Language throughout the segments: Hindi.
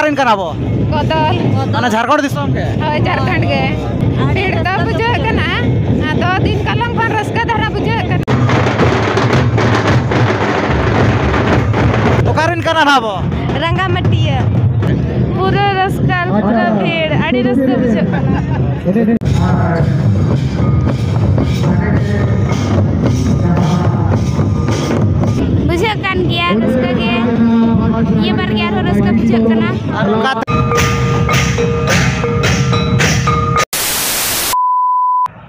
ओकारिन कना बो कोदल माने झारखंड दिसम के होय झारखंड के भीड़ तो बुझे कना दो दिन कलम पर रसका धरा बुझे कना ओकारिन कना ना बो रंगा मटिया पूरा रसका पूरा भीड़ आड़ी रसका बुझे कना बुझे कान गया रसका के ये बार गया तो रसका बुझे कना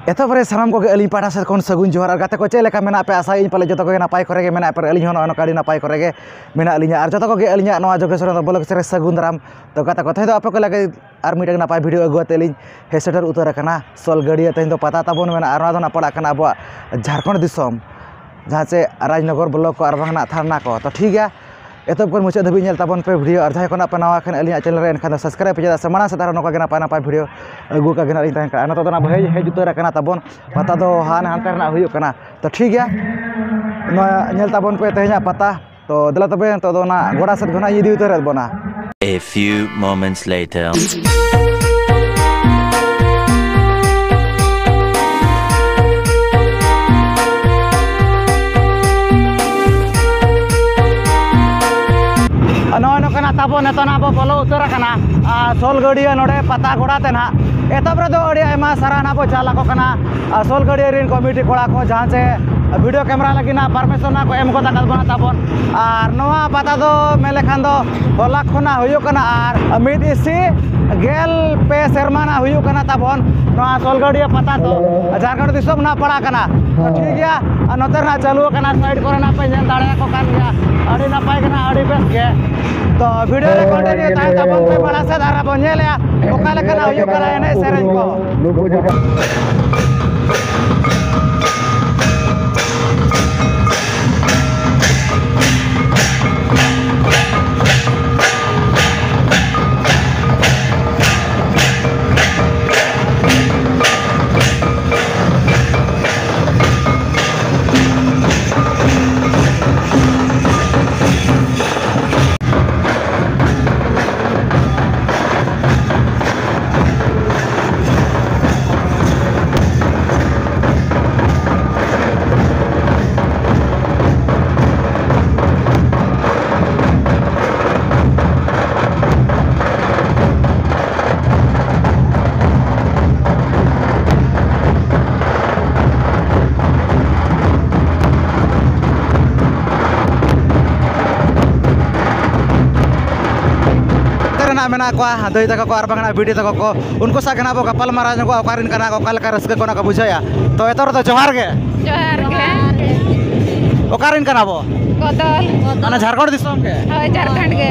एतो बरे सानाम को अली पाटा से कोन सगुन जोहार और गाते को चेलेका मेना पे आशा इन पले जतो को नापाय करेगे मेना पर अली होनो काडी नापाय करेगे मेना अलिया और जतो को अलिया नवा जोगेश्वर ब्लॉग से सगुन राम तो गाते को थे तो आपे को लगे आर मिटे नापाय वीडियो अगुते लिन हेसेटर उतर कना सोल गड़िया थे तो पता तबन मेना आर ना पड़ा कना अब झारखंड दिसम जहाँ से राजनगर ब्लॉक को और बांगना थाना को तो ठीक है एतब को मुझे धबी तबन पे वीडियो और जहाँ को पे नवा अलिया चैनल रे एनखान सब्सक्राइब पे समाना से नौका नापाय नापाय वीडियो अगू का ना तो हेज उतर तबन पता दो हान हानते हुई तो ठीक है तबन पे तेज पता तो दिला तबे तो गोड़ा सेट घना इदी उतर बना A few moments later. नौकना तबन एतना बो बोलो उतर सोल गड़िया नोड़े पता गोड़ाते ना एतब रे आयमा सारा बो चालको सोल गड़िया रिन कमिटी कोड़ा को जहाँ से वीडियो कैमरा लगी ना परमिशन को एम को बना तबन और नवा पता दो मेले खान दो होला खना हुयुकना और मिद इसी गेल पे शर्माना हुयुकना तबन नवा सोल गड़िया पता तो झारखंड दिसम ना पड़ा कना तो ठीक है नोतर ना चालू कना साइड करे ना पे जन दाड़े को कान गया अड़ी नापाय कना अड़ी बेस के तो वीडियो रे कंटिन्यू ताय तबन पे बड़ा से धारा बनेलया ओका लेकना हुयुकना एने सेरेंज को मेना को दई तक को बीडी तक को उनको सागना बो गपल मारा जो ओकारिन कना को काल का रसके कोना को बुझाया तो एतर तो जोहार के ओकारिन कना बो कोदल माने झारखंड दिसम के होय झारखंड के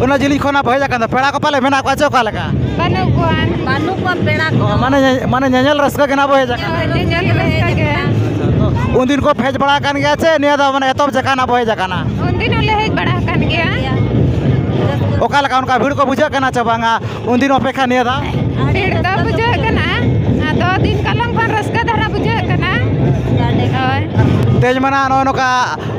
उना जिली खोना भय जाका पेड़ा को पाले मेना को आचो का लगा बानु को पेड़ा को माने माने नजल रसका के ना भय जाका नजल रसका के उन दिन को फेज बड़ा कान गया छे ने दा माने एतब जका ना भय जाका ना उन दिन लेज बड़ा कान गया ओका लगा उनका भीड़ को बुझा कना चबांगा उन दिन अपेक्षा नहीं था भीड़ तो बुझे कना दो दिन कलम पर रसका धरा बुझे कना तेज मना नोका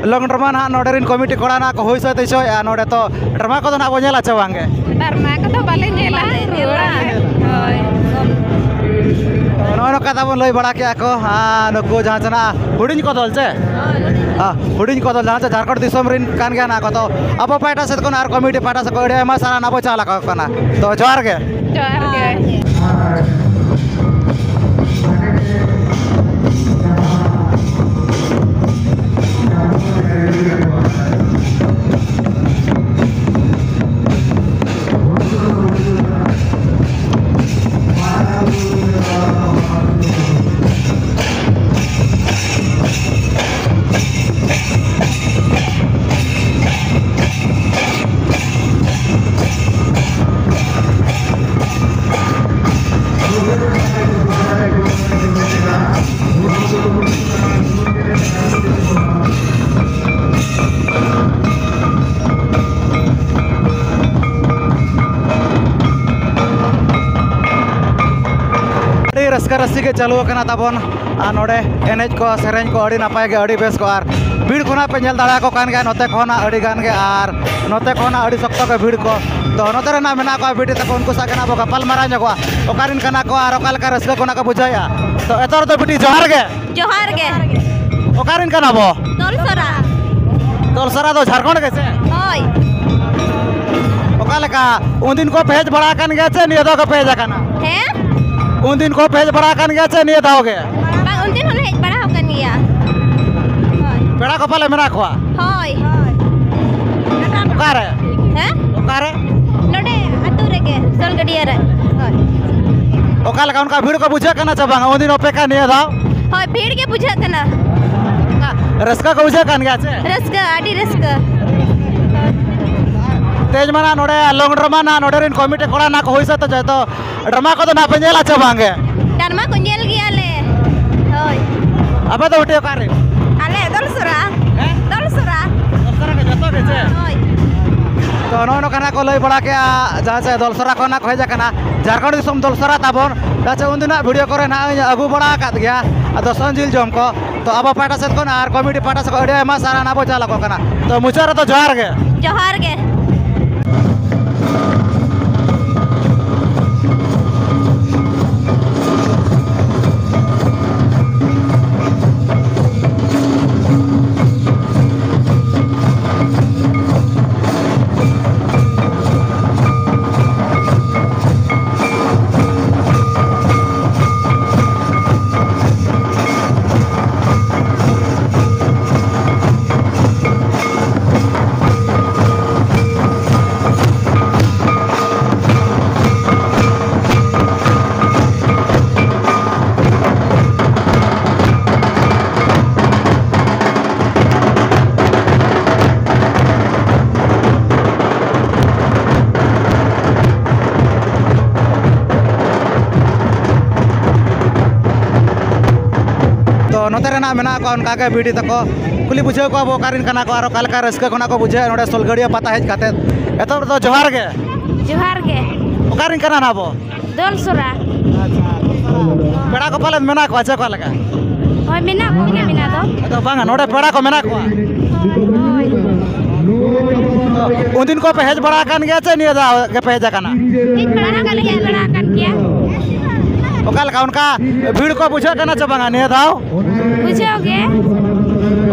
लॉन्ग ड्रामा ना नोडरिन कमिटी कोड़ा ना को होई सते छो या नोडे तो ड्रामा को ना बोनेला चबांगे ड्रामा को तो बाले नेला होय नोका तबन लई बड़ा के को हां नको जहां जना हुडिन को दल छे हुडिन को दल जहां से झारखंड दिसम रिन कान गया ना को तो अब पाटा से को आर कमिटी पाटा से कोड़े मा सारा ना बचाला को कना तो जोहार के रस्का रस्सी के चालू तबन ᱟᱨ ᱱᱚᱰᱮ ᱮᱱᱮᱡ ᱠᱚ ᱥᱮᱨᱮᱧ ᱠᱚ ᱟᱹᱰᱤ ᱱᱟᱯᱟᱭ ᱜᱮ ᱟᱹᱰᱤ ᱵᱮᱥ ᱠᱚ ᱟᱨ ᱵᱷᱤᱲ ᱠᱷᱚᱱᱟᱜ ᱯᱮ ᱧᱮᱞ ᱫᱟᱲᱮᱭᱟᱠᱚ ᱠᱟᱱ ᱜᱮᱭᱟ ᱱᱚᱛᱮ ᱠᱷᱚᱱᱟᱜ ᱟᱹᱰᱤ ᱜᱟᱱ ᱜᱮ ᱟᱨ ᱱᱚᱛᱮ ᱠᱷᱚᱱᱟᱜ ᱟᱹᱰᱤ ᱥᱚᱠᱛᱚ ᱜᱮ ᱵᱷᱤᱲ ko ᱛᱚ ᱱᱚᱛᱮ ᱨᱮᱱᱟᱜ ᱢᱮᱱᱟᱜ ᱠᱚᱣᱟ ᱵᱤᱴᱤ ᱛᱟᱠᱚ ᱩᱱᱠᱩ ᱥᱟᱶ ᱜᱮ ᱟᱵᱚ ᱜᱟᱯᱟᱞ ᱢᱟᱨᱟᱣ ᱧᱚᱜᱚᱜᱼᱟ ᱚᱠᱟᱨᱮᱱ ᱠᱟᱱᱟ ᱠᱚ ᱟᱨ ᱚᱠᱟ ᱞᱮᱠᱟ ᱨᱟᱹᱥᱠᱟᱹ ᱠᱷᱚᱱᱟᱜ ᱠᱚ ᱵᱩᱡᱷᱟᱹᱣᱮᱜᱼᱟ ᱛᱚ ᱮᱛᱚ ᱨᱮᱫᱚ ᱵᱤᱴᱤ ᱡᱚᱦᱟᱨ ᱜᱮ ᱚᱠᱟᱨᱮᱱ ᱠᱟᱱᱟ ᱵᱚ ᱫᱚᱞᱥᱚᱨᱟ ᱫᱚ ᱡᱷᱟᱲᱠᱷᱚᱸᱰ ᱜᱮ ᱥᱮ ᱚᱠᱟ ᱞᱮᱠᱟ ᱩᱱᱫᱤᱱ ᱠᱚ ᱯᱮ ᱦᱮᱡ ᱵᱟᱲᱟ ᱟᱠᱟᱱ ᱜᱮᱭᱟ ᱥᱮ ᱱᱤᱭᱟᱹ ᱫᱷᱟᱣ ᱜᱮ ᱯᱮ ᱦᱮᱡ ᱟᱠᱟᱱᱟ ᱩᱱᱫᱤन को पे बड़ा कान गया से निये दाव गे उनदिन होने हेज बड़ा होकन गया पेड़ा को पाले मेरा को होय ओकारे हैं ओकारे नोडे अतु रेगे सोल गडिया रे होय ओका लगा उनका भीड़ को बुझे कना छ बांगा उनदिन ओपे का निये दाव होय भीड़ के बुझा कना रस्का को बुझे कान गया से रस्का आडी रस्का तेज मना नोडे लॉन्ग ड्रामा ना नोडे रिन कमिटी कोड़ा ना को होइस तो जय तो ड्रामा को तो ना पे नेला छ बांगे ड्रामा को नेल गया ले होय अबे तो उठे कारे आले दलसरा दलसरा के जतो के से होय तो नो कना को लई बड़ा के जहां से दलसरा को ना हेज कना झारखंड दिसम दलसरा ताबन ताचे उनदिना वीडियो करे ना अगु बड़ा कात गया अदो संजिल जम को तो अब पाटा से कोन आर कमिटी पाटा से अडे मा सारा ना बो जाला को कना तो मुचार तो जोहार गे नोते रेना मेना को उनका के बीटी तको कुली बुझे को अब कारिन कना को आरो कालका रस्का कोना को बुझे नोडे सोलगड़िया पता हेज काते एतो तो जोहार गे ओकारिन कना ना बो दलसरा पेड़ा को पाले मेना को अच्छा को लगा होय मेना को ने मेना तो बांगा नोडे पेड़ा को मेना को उनदिन को पे हेज बड़ा कान गया से निया दा के पे हेज कना एक बड़ा कान किया ओका लगा उनका भीड़ को बुझे कना छ बांगा निया दाव बुझोगे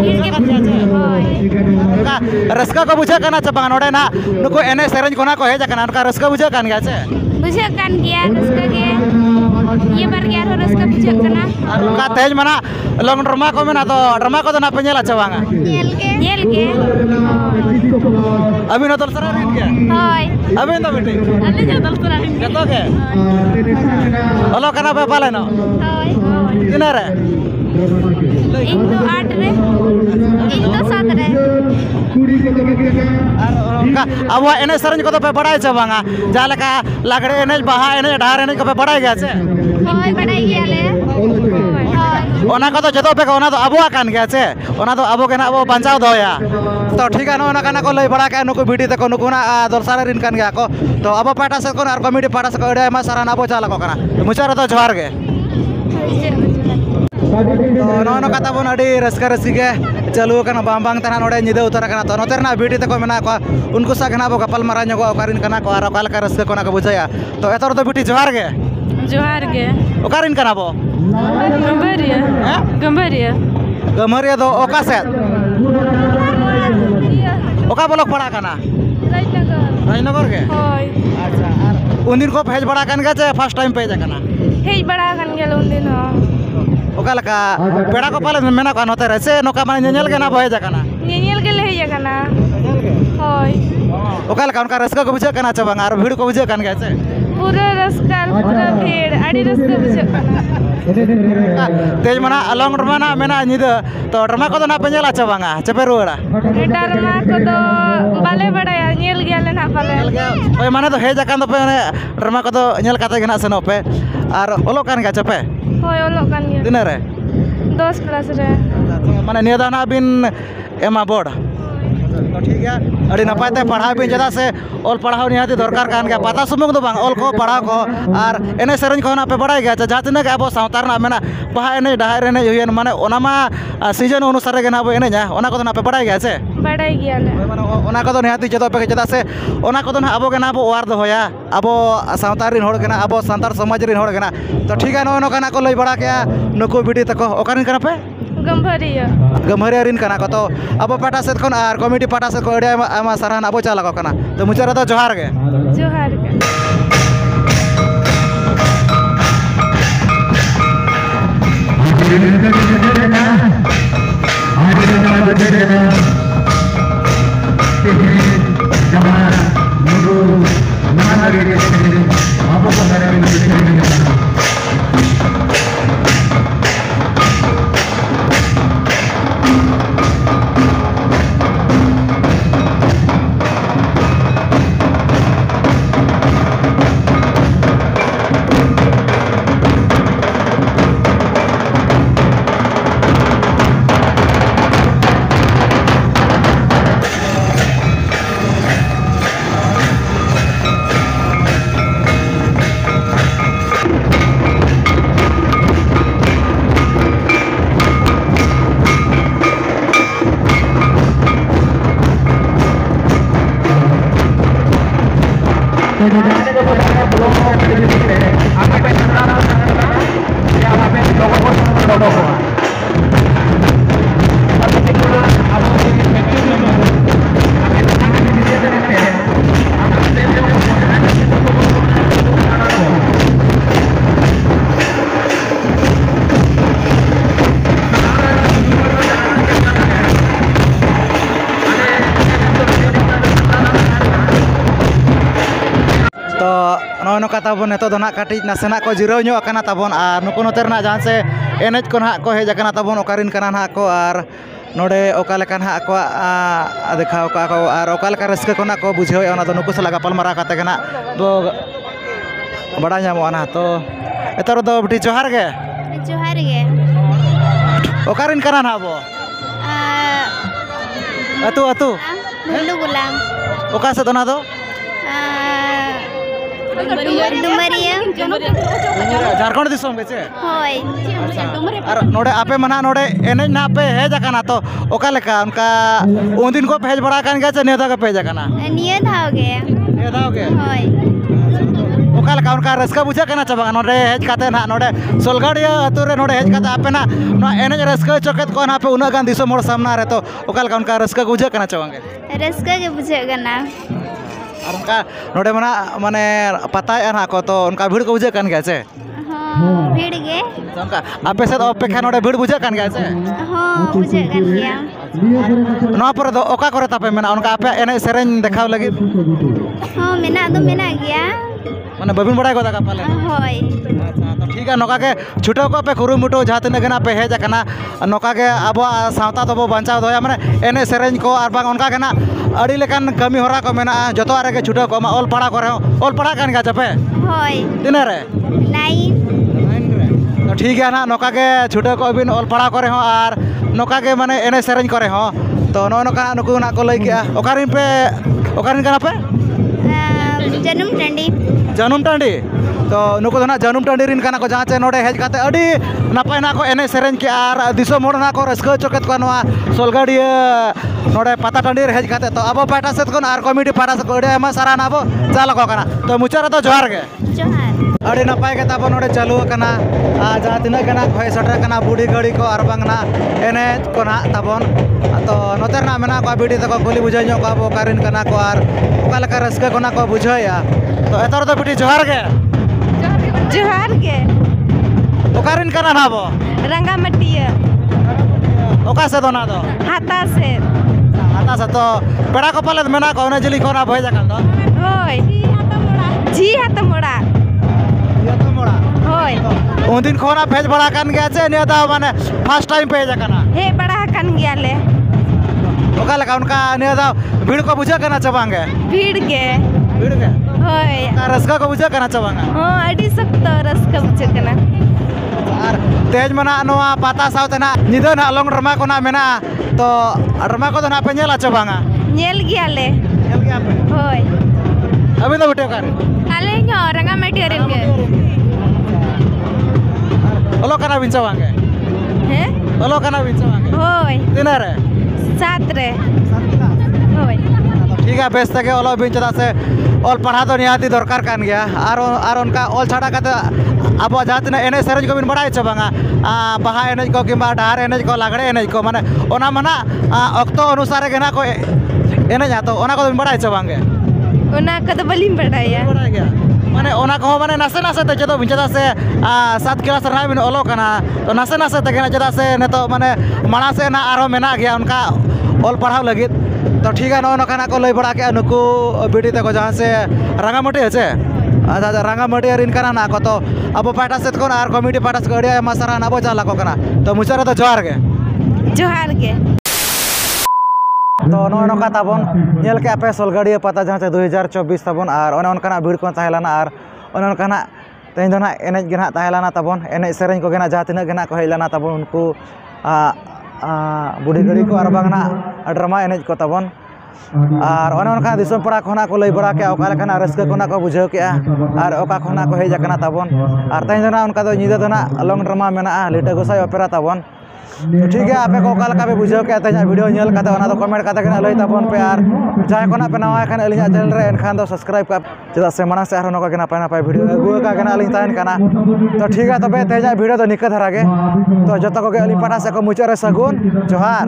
भीड़ के होय उनका रस्का को बुझे कना छ बांगा नोडे ना नुको एने सेरेंज कोना को हेज कना उनका रस्का बुझे कान गया से बुझे कान गया रस्का के ये बार गया रो रस्का बुझे कना और उनका तेज मना लॉन्ग ड्रामा को मेना तो ड्रामा को तो ना पेनेला छ बांगा नेल के अभी न दलसरा रेन के होय अभी न बेटी अले जो दलसरा रेन के जतो के हलो कना पे पाले न होय किने रे एक तो 8 रे एक तो 7 रे और उनका अब एने सरंज को तो पे बड़ाई छ बांगा जालेका लागड़े एने बाहा एने ढार एने को पे बड़ाई गया से होय बड़ाई गया ले होय ओना को तो जतो पे ओना तो अबुआ कान गया से ओना तो अबो के ना अबो बंचाव दोया तो ठीक है ओना कना को लई बड़ा के नुको बीटी तको नुको ना दलसारा रिन कान गया को तो अबो पाटा से कोन आर कमिटी पाटा से अडे मा सारा ना बो चाला को कना मुचार तो जोहार गे तो नो कथा बन अडी रस्का रसी के चालू कना बांग बांग तना नोडे निदे उतर कना तो नोते ना बीटी तको मेना को उनको सा गना बो गपल मारा न्यो ओकारिन कना को आर काल का रस्का कोना को बुझाया तो एतर तो बीटी जोहार गे ओकारिन कना बो गमरिया दो ओका से ओका ब्लॉक पड़ा कना राजनगर के होय अच्छा और उनदिन को भेज बड़ा कान गे फर्स्ट टाइम पे कना हेज बड़ा कान गेल उनदिन ओका लका पेड़ा को पाले मेना को नोते रे से नोका माने नेल के ना भए कना नेल के ले हेज कना होय ओका लका उनका रस्का को बुझे कना छ बांगा और भीड़ को बुझे कान गे से पूरा रस्का पूरा भीड़ आडी रस्का बुझे कना तेज मना अलंग ड्रामा मेना निद तो ड्रामा को तो ना पेनेला छ बांगा चपे रुड़ा ड्रामा को तो बाले बड़ा नेल गेल ना पाले ओय माने तो हेज कान तो पे ड्रामा को तो नेल काते गना सनो पे और ओलो कान गे चपे होय ओलो कान गे दिन रे 10 क्लास रे माने निदाना बिन एमा बोर्ड तो ठीक है अड़ी नपाय ते पढ़ाई बिन चदा से ऑल पढ़ाव निहाती दरकार कान गया पता सुमुंग दो बांग ऑल को पढ़ाव को और एने सेरेंज को ना पे बड़ाई गया जहाँ तिना अब सावतार ना मेना बाहा एने डाहर एने हुयन माने ओना मा सीजन अनुसार गे ना अब एने जा ओना को ना पे बड़ाई गया से बड़ाई गया ले माने ओना को निहाती चेदो पे चदा से ओना को ना अब गे ना अब वार दो होया अब सावतार रिन होड़ गे ना अब सांतार समाज रिन होड़ गे ना तो ठीक है नो का ना को लई बड़ा के नुकु बिडी तको ओकारिन कना पे गंभरिया गम्हरिया रिन कना को तो अब पाटा सेट खन आर कमिटी पाटा से को अड़ी आमा सारान अब चला कना तो मुचार रे तो जोहार गे जोहार के नौका ताबन नेतो दो ना काटी नासेना को जिराव ᱧᱚᱜ akana ताबन आर नुको नोते रना जहां से एनएच को ना को हेज akana ताबन ओकारिन कना ना को आर नोडे ओका लेका ना को देखाव का को आर ओका लेका रस्के को ना को बुझाव ओना दो नुको सला गपाल मारा काते गना दो बड़ा ᱧᱟᱢᱚᱜᱼᱟ ना तो एतर दो बिटी जोहार गे ओकारिन कना ना बो अतु अतु बुल्लू गुलाम ओका से दोना दो डुमरिया झारखंड दिसोम गे से होय और नोडे आपे मना नोडे एने ना पे हेज आकाना तो ओका लेका उनका उन दिन को भेज बड़ा कान गे से नेदा का भेज आकाना निये धाव गे होय ओका लेका उनका रस्का बुझा काना चबा नोडे हेज काते ना नोडे सोलगड़िया अतु रे नोडे हेज काते आपे ना नो एने रस्का चोकेत को ना पे उना गान दिसो मोर सामना रे तो ओका लेका उनका रस्का बुझा काना चबांगे रस्का के बुझे गना और उनका नोडे मना माने पता है ना को तो उनका भीड़ को बुझे कान गे से हां भीड़ गे तो उनका आपे से अपेक्षा नोडे भीड़ बुझे कान गे से हां बुझे गन गया नो पर दो ओका करे तापे मेना उनका आपे एने सेरेन देखाव लगी हां मेना दो मेना गया माने बबिन बड़ाई गोदा का पाले होय अच्छा तो ठीक है नोका के छुटो को पे कुरुमुटो जहां तने गना पे हेज कना नोका के अब सावता तो बंचाव दोया माने एने सेरेन को और बांग उनका गना अड़ी लेकान कमी होरा को मेना जतो आरे के छुटो को ऑल पढ़ा करे ऑल पढ़ा कान गा जपे होय तिने रे 9 तो ठीक है ना नोका के छुटो को बिन ऑल पढ़ा करे हो और नोका के माने एने सेरेन करे हो तो नो नोका नुकु ना को लई के ओकारिन कना पे जनुम टांडी तो नुको ना जनुम टांडी रिन कना को जहां चे नोडे हेज काते अडी नपाय ना को एने सेरेन के आर दिसो मोड़ ना को रस्का चोकेत को नवा सोलगाड़िया नोडे पता टांडी हेज काते तो अब पाटा सेत को आर कमिटी पाटा से को अडी मा सारा ना अब चाल को कना तो मुचारा तो जोहार गे जोहार अडी नपाय के ताबो नोडे चालू कना आ जहां तिना कना भय सटर कना बूढ़ी घड़ी को आर बांग ना एने को ना ताबन तो नोतर ना मेना को बिटी तको गोली बुझाई नो को अब कारिन कना को आर ओका लका रस्का को ना को बुझाया तो एतर तो बिटी जोहार गे ओकारिन कना ना बो रंगा मटिया ओका से दोना दो हाता से तो पेड़ा को पाले मेना को ने जली कोना भय जाकन दो होय जी हाता मोड़ा ये तो मोड़ा होय उन दिन कोना भेज बड़ा कान गया छे ने दा माने फर्स्ट टाइम पे जाकना हे बड़ा कान गया ले ओका लगा उनका ने दा भीड़ को बुझा कना चबांगे भीड़ के होय का रस्का को बुझा कना चबांगा हां अडी सख्त रस्का बुझे कना और तेज मना नोआ पाता सावते ना निदा ना लंग रमा को ना मेना तो रमा को ना पे नेला चबांगा nyel giale. Nyel gea pe. Hoi. Abin do bete okare. Ale nyo Rangamati rin ge. Olo kana binsa wange. He? Olo kana binsa wange. Hoi. Tinare. 7 re. Hoi. ठीक है बेस तक ओलो बिन चदा से ऑल पढ़ा तो निहाती दरकार कान गया आर उनका ऑल छाड़ा का अब जहाँ तीन एने सेरेज को बिन बड़ा चे बांगा बाहा एनेज को कि डाहार एनेज को लागड़े एनेज को माने ओना मना अक्तो अनुसार के ना को एनेज तो ओना को बिन बड़ा चे बांगे Una ka to balim badaya. बड़ा गया माने ओना को माने नासे नासे ते जदो बिन चदा से 7 क्लास रहा बिन ओलो कना तो नासे नासे ते ना चदा से ने तो माने माना से ना आरो मेना गया उनका ऑल पढ़ाव लगित तो ठीक है नौना को लई बड़ा के नुकु बीडी तक जहाँ से रंगामटी है अच्छा रंगामटी इनका ना को तो अब पाटा से को आर कमिटी पाटा से गड़िया मसारा ना बोझा लागो कना तो मुचारे तो जोहार के Johar ge. तो नौका ताबन नेल के आपे सोलगड़िया पता जहाँ से 2024 ताबन और उनका भीड़ को तहलाना और उनका तेज दो ना एनेज गे ना तहलाना ताबन एनेज सेरें को गेना जहाँ तीन गेना को हेलाना ताबन उनको बुढ़ी गड़ी को और बांगना ड्रामा एनेज को ताबन और उनका दिसम पड़ा खोना को लई बड़ा के ओका लेखना रस्का कोना को बुझाव के और ओका खोना को हेज कना ताबन और तेज दो ना उनका तो निदा दो ना लॉन्ग ड्रामा मेना लिटा गोसाई ओपेरा ताबन तो ठीक है आपे को ओका लका पे बुझाव के तेज वीडियो नेल काते ओना तो कमेंट काते के लई ताबन पे और जाय कोना पे नवा खान अलिया चैनल रे एनखान दो सब्सक्राइब का चदा से माना से आरो नका के नापाय नापाय वीडियो अगु का गना अलिन तान कना तो ठीक है तबे तेज वीडियो तो निका धरा गे तो जतो को के अलिन पाटा से को मुचारे सगुन जोहार।